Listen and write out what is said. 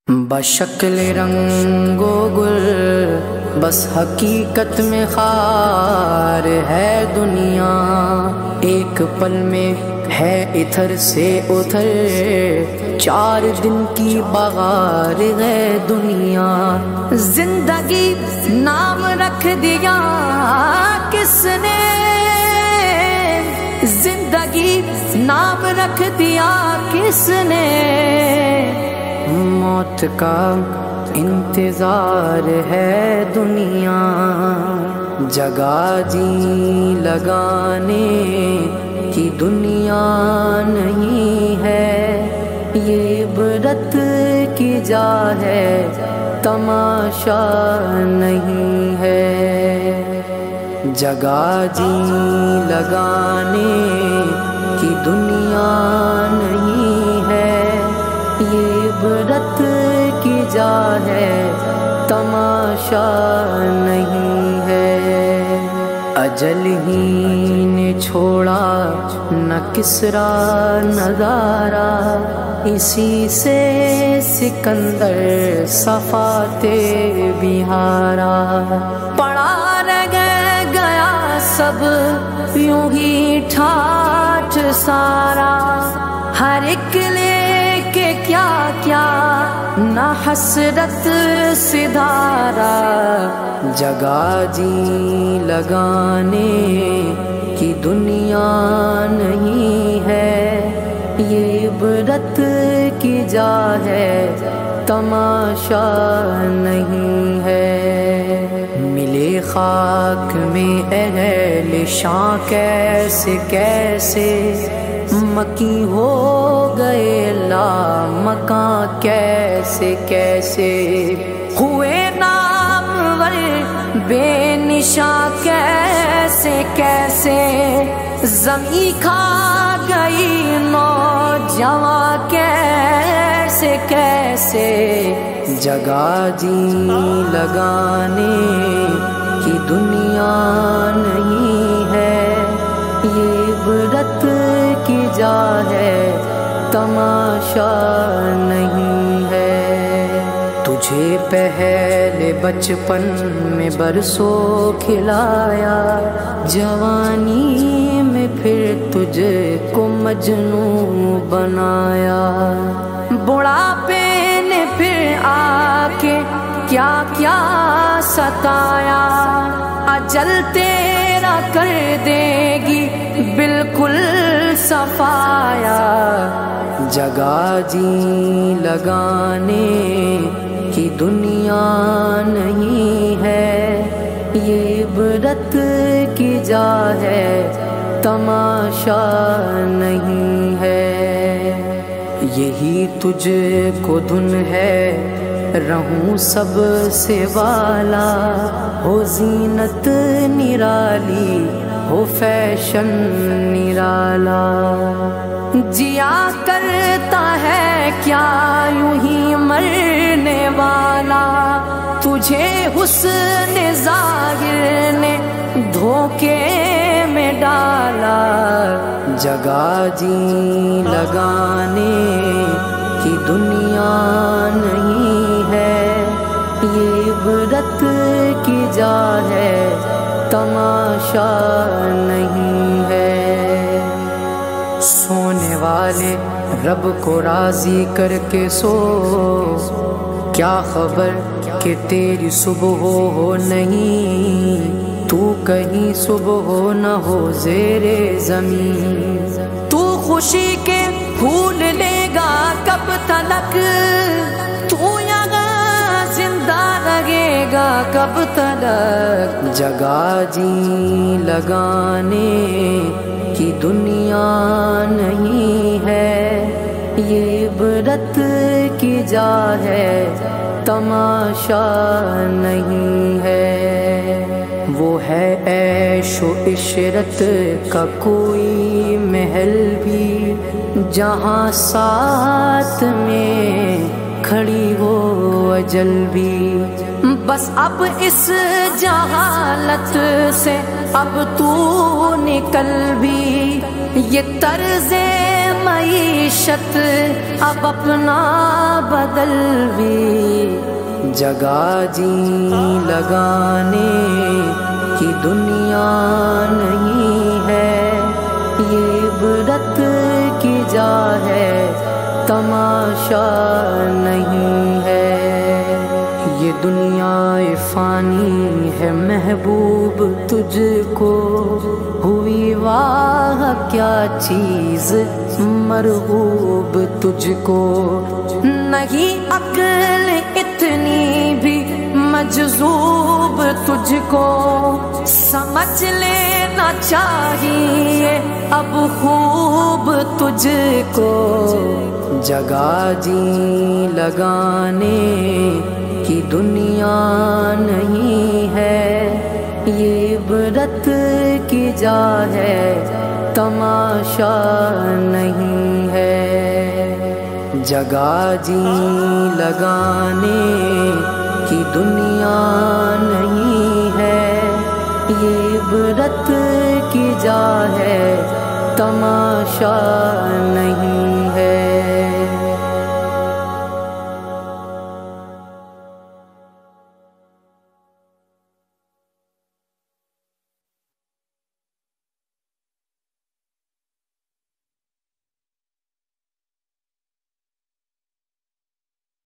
بشکل رنگ و گل بس حقیقت میں خار ہے دنیا، ایک پل میں ہے ادھر سے ادھر، 4 دن کی بغار ہے دنیا۔ زندگی نام رکھ دیا کس نے، زندگی نام رکھ دیا کس نے، موت کا انتظار ہے دنیا۔ جگہ جی لگانے کی دنیا نہیں ہے، یہ عبرت کی جا ہے تماشا نہیں ہے۔ جگہ جی لگانے کی دنیا نہیں ہے، یہ عبرت کی جا ہے تماشا نہیں ہے۔ اجل ہی نے چھوڑا نہ کسرا نظارہ، اسی سے سکندر صفاتے بہارا۔ پڑا رہ گیا سب یوں ہی ٹھاٹھ سارا، ہر ایک لے کہ کیا کیا نہ حسرت سدھارا۔ جگہ جی لگانے کی دنیا نہیں ہے، یہ عبرت کی جا ہے تماشا نہیں ہے۔ ملے خاک میں اہل شاں کیسے کیسے، مکی ہو گئے لا مکاں کیسے کیسے، ہوئے نامور بے نشاں کیسے کیسے، زمین کھا گئی نوجواں کیسے کیسے۔ جگہ جی لگانے کی دنیا نہیں ہے، یہ عبرت کی جا ہے تماشا نہیں ہے۔ تجھے پہلے بچپن میں برسوں کھلایا، جوانی میں پھر تجھ کو مجنوں بنایا، بڑھاپے نے پھر آ کے کیا کیا ستایا، اجل تیرا کر دے گی بالکل صفایا۔ جگہ جی لگانے کی دنیا نہیں ہے، یہ عبرت کی جا ہے تماشا نہیں ہے۔ یہی تجھ کو دھن ہے رہوں سب سے والا، ہو زینت نرالی ہو فیشن نرالا، جیا کرتا ہے کیا یوں ہی مرنے والا، تجھے حسن ظاہر نے دھوکے میں ڈالا۔ جگہ جی لگانے کی دنیا نہیں ہے، یہ عبرت کی جا ہے تماشا نہیں ہے۔ سونے والے رب کو راضی کر کے سو، کیا خبر کہ تیری صبح ہو نہیں، تو کہیں صبح ہو نہ ہو زیر زمین۔ تو خوشی کے پھول لے گا کب تلک، تو یہاں زندہ رہے گا کب تلک۔ جگہ جی لگانے کی دنیا نہیں ہے، یہ عبرت کی جا ہے تماشا نہیں ہے۔ وہ ہے عیش و عشرت کا کوئی محل بھی، جہاں ساتھ میں کھڑی ہو اجل بھی۔ بس اب اس جہالت سے اب تو نکل بھی، یہ طرز معیشت اب اپنا بدل بھی جگہ جی لگانے کی دنیا نہیں ہے، یہ عبرت کی جا ہے تماشا نہیں ہے۔ یہ دنیا فانی ہے محبوب تجھ کو، ہوئی واہ کیا چیز مرغوب تجھ کو، نہیں عقل اتنی بھی مجذوب تجھ کو، سمجھ لینا چاہیے اب خوب تجھ کو، جگہ جی لگانے کی دنیا نہیں ہے، یہ عبرت کی جا ہے تماشا نہیں ہے، جگہ جی لگانے کی دنیا نہیں ہے، یہ عبرت کی جا ہے تماشا نہیں ہے۔